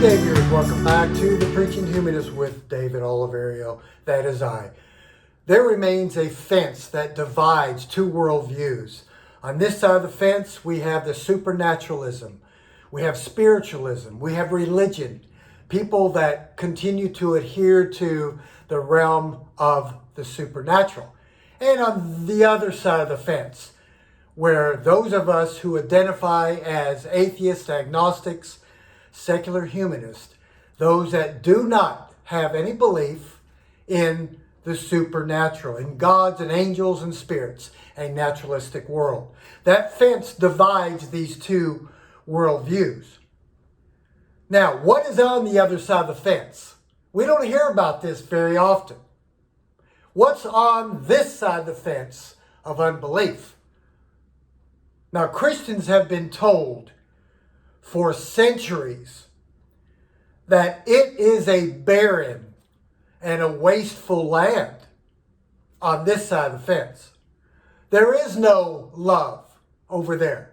Saviors, welcome back to the Preaching Humanist with David Oliverio. That is I. There remains a fence that divides two worldviews. On this side of the fence, we have the supernaturalism, we have spiritualism, we have religion, people that continue to adhere to the realm of the supernatural. And on the other side of the fence, where those of us who identify as atheists, agnostics, secular humanists, those that do not have any belief in the supernatural, in gods and angels and spirits, a naturalistic world. That fence divides these two worldviews. Now, what is on the other side of the fence? We don't hear about this very often. What's on this side of the fence of unbelief? Now, Christians have been told for centuries that it is a barren and a wasteful land on this side of the fence. There is no love over there.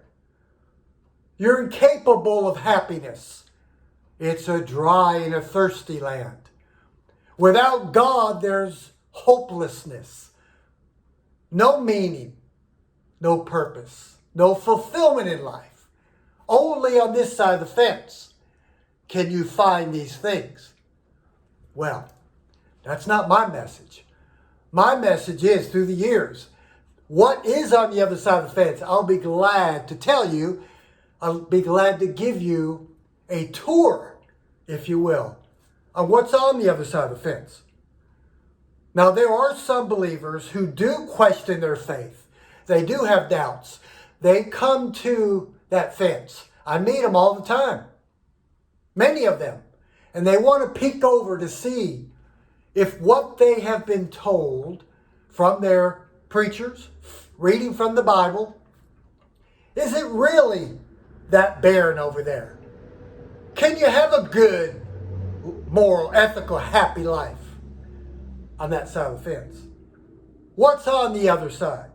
You're incapable of happiness. It's a dry and a thirsty land. Without God, there's hopelessness, no meaning, no purpose, no fulfillment in life. Only on this side of the fence can you find these things. Well, that's not my message. My message is, through the years, what is on the other side of the fence? I'll be glad to tell you. I'll be glad to give you a tour, if you will, on what's on the other side of the fence. Now, there are some believers who do question their faith. They do have doubts. They come to that fence. I meet them all the time. Many of them. And they want to peek over to see if what they have been told from their preachers, reading from the Bible, is it really that barren over there? Can you have a good, moral, ethical, happy life on that side of the fence? What's on the other side?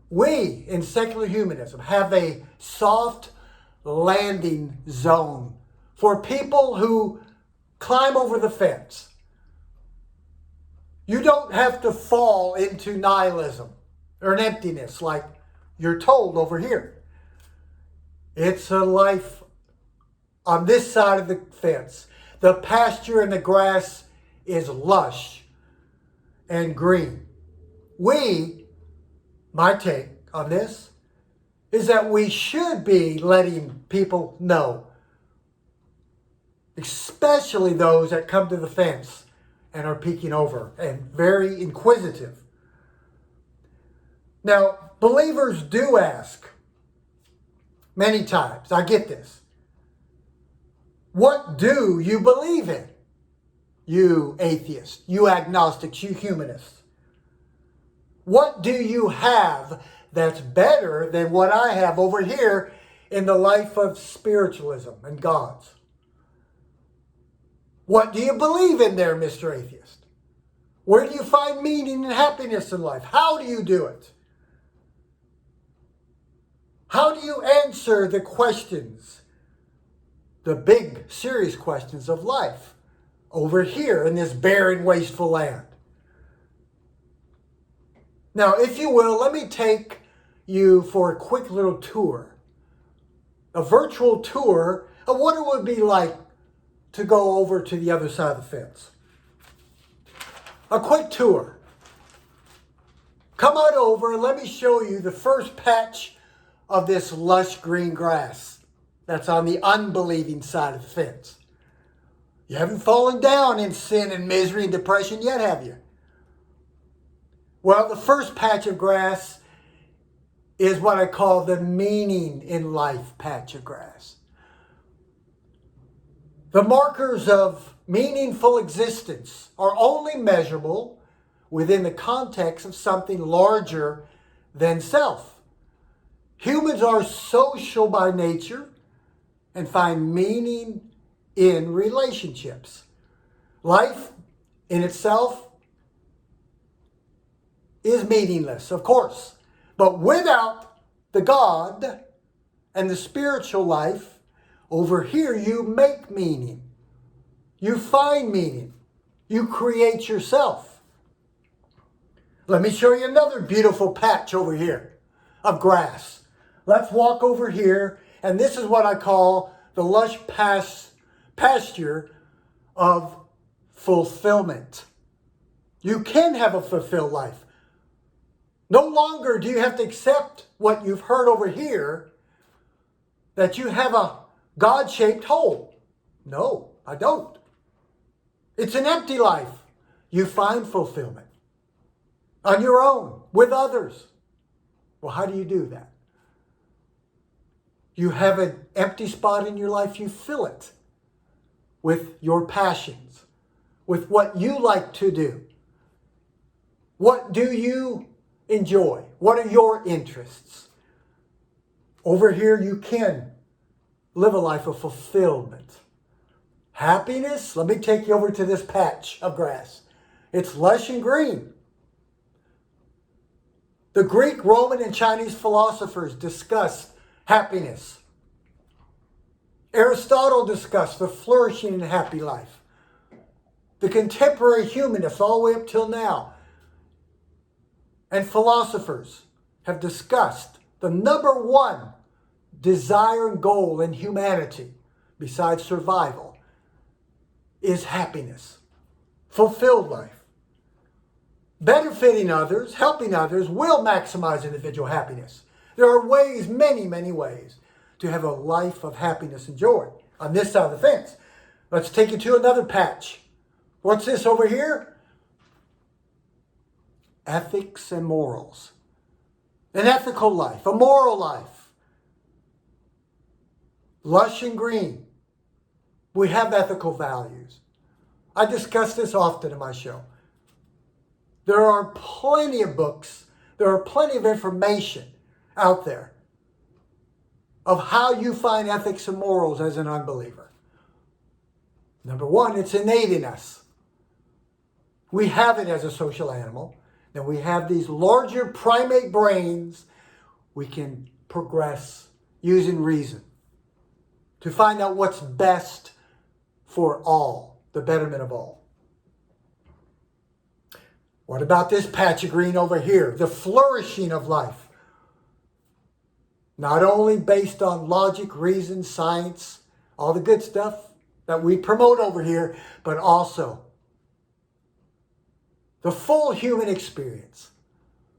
We, in secular humanism, have a soft landing zone for people who climb over the fence. You don't have to fall into nihilism or an emptiness like you're told over here. It's a life on this side of the fence. The pasture and the grass is lush and green. My take on this is that we should be letting people know, especially those that come to the fence and are peeking over and very inquisitive. Now, believers do ask many times, I get this, what do you believe in? You atheists, you agnostics, you humanists. What do you have that's better than what I have over here in the life of spiritualism and gods? What do you believe in there, Mr. Atheist? Where do you find meaning and happiness in life? How do you do it? How do you answer the questions, the big, serious questions of life over here in this barren, wasteful land? Now, if you will, let me take you for a quick little tour, a virtual tour of what it would be like to go over to the other side of the fence. A quick tour. Come on over and let me show you the first patch of this lush green grass that's on the unbelieving side of the fence. You haven't fallen down in sin and misery and depression yet, have you? Well, the first patch of grass is what I call the meaning in life patch of grass. The markers of meaningful existence are only measurable within the context of something larger than self. Humans are social by nature and find meaning in relationships. Life in itself is meaningless, of course. But without the God and the spiritual life, Over here, you make meaning. You find meaning. You create yourself. Let me show you another beautiful patch over here of grass. Let's walk over here, and this is what I call the lush pasture of fulfillment. You can have a fulfilled life. No longer do you have to accept what you've heard over here, that you have a God-shaped hole. No, I don't. It's an empty life. You find fulfillment on your own, with others. Well, how do you do that? You have an empty spot in your life, you fill it with your passions, with what you like to do. What do you enjoy? What are your interests? Over here, you can live a life of fulfillment. Happiness, let me take you over to this patch of grass. It's lush and green. The Greek, Roman, and Chinese philosophers discussed happiness. Aristotle discussed the flourishing and happy life. The contemporary humanists, all the way up till now, and philosophers have discussed the number one desire and goal in humanity, besides survival, is happiness, fulfilled life. Benefiting others, helping others will maximize individual happiness. There are ways, many, many ways, to have a life of happiness and joy. On this side of the fence, let's take you to another patch. What's this over here? Ethics and morals. An ethical life, a moral life. Lush and green. We have ethical values. I discuss this often in my show. There are plenty of books, there are plenty of information out there of how you find ethics and morals as an unbeliever. Number one, it's innate in us. We have it as a social animal. Then we have these larger primate brains. We can progress using reason to find out what's best for all, the betterment of all. What about this patch of green over here? The flourishing of life. Not only based on logic, reason, science, all the good stuff that we promote over here, but also the full human experience.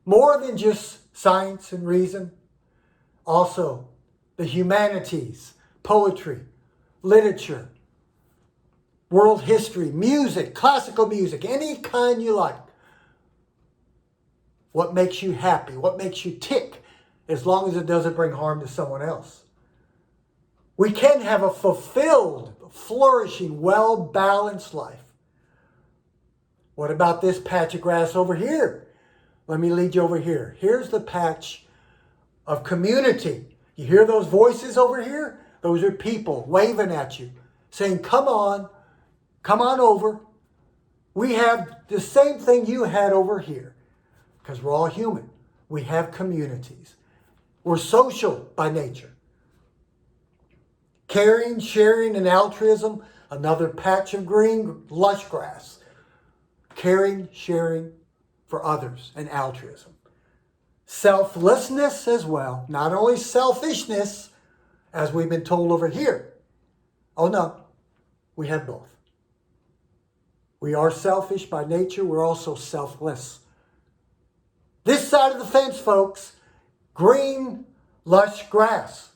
More than just science and reason. Also, the humanities, poetry, literature, world history, music, classical music, any kind you like. What makes you happy? What makes you tick? As long as it doesn't bring harm to someone else. We can have a fulfilled, flourishing, well-balanced life. What about this patch of grass over here? Let me lead you over here. Here's the patch of community. You hear those voices over here? Those are people waving at you, saying, come on over. We have the same thing you had over here, because we're all human. We have communities. We're social by nature. Caring, sharing, and altruism, another patch of green, lush grass. Caring, sharing for others, and altruism. Selflessness as well. Not only selfishness, as we've been told over here. Oh no, we have both. We are selfish by nature. We're also selfless. This side of the fence, folks, green, lush grass.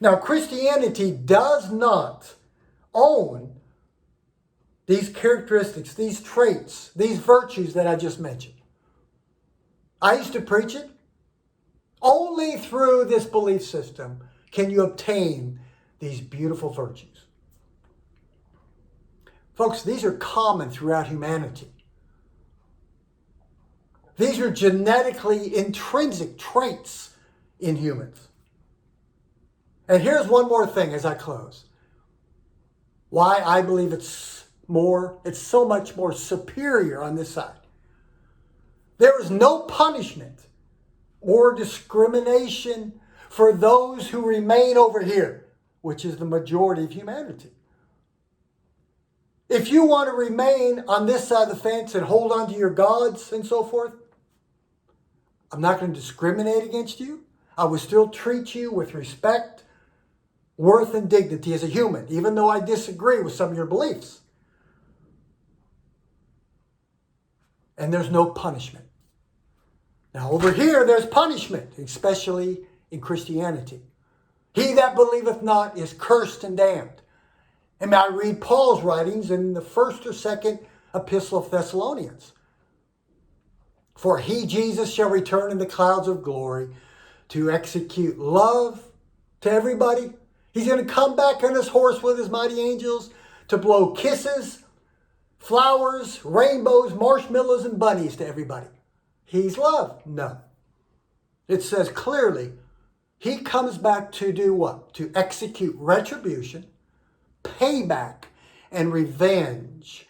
Now, Christianity does not own these characteristics, these traits, these virtues that I just mentioned. I used to preach it. Only through this belief system can you obtain these beautiful virtues. Folks, these are common throughout humanity. These are genetically intrinsic traits in humans. And here's one more thing as I close. Why I believe it's so much more superior on this side. There is no punishment or discrimination for those who remain over here which is the majority of humanity. If you want to remain on this side of the fence and hold on to your gods and so forth, I'm not going to discriminate against you. I will still treat you with respect, worth, and dignity as a human, even though I disagree with some of your beliefs. And there's no punishment. Now over here, there's punishment, especially in Christianity. He that believeth not is cursed and damned. And I read Paul's writings in the first or second epistle of Thessalonians. For he, Jesus, shall return in the clouds of glory to execute love to everybody. He's going to come back on his horse with his mighty angels to blow kisses, flowers, rainbows, marshmallows, and bunnies to everybody. He's love? No. It says clearly, he comes back to do what? To execute retribution, payback, and revenge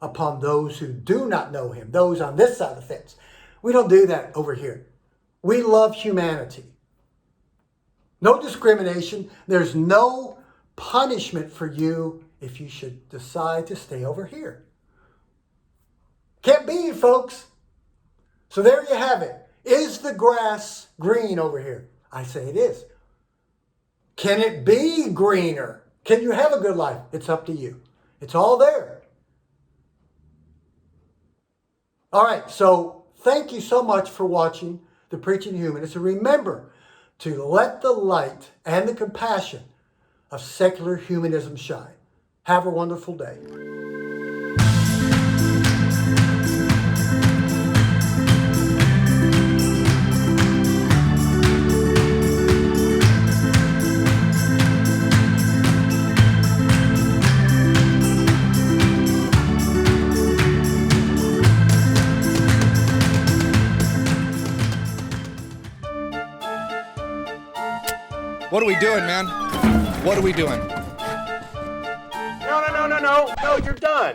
upon those who do not know him, those on this side of the fence. We don't do that over here. We love humanity. No discrimination. There's no punishment for you if you should decide to stay over here. Can't beat it, folks. So there you have it. Is the grass green over here? I say it is. Can it be greener? Can you have a good life? It's up to you. It's all there. All right, so thank you so much for watching The Preaching Humanist. And remember to let the light and the compassion of secular humanism shine. Have a wonderful day. What are we doing, man? What are we doing? No, you're done.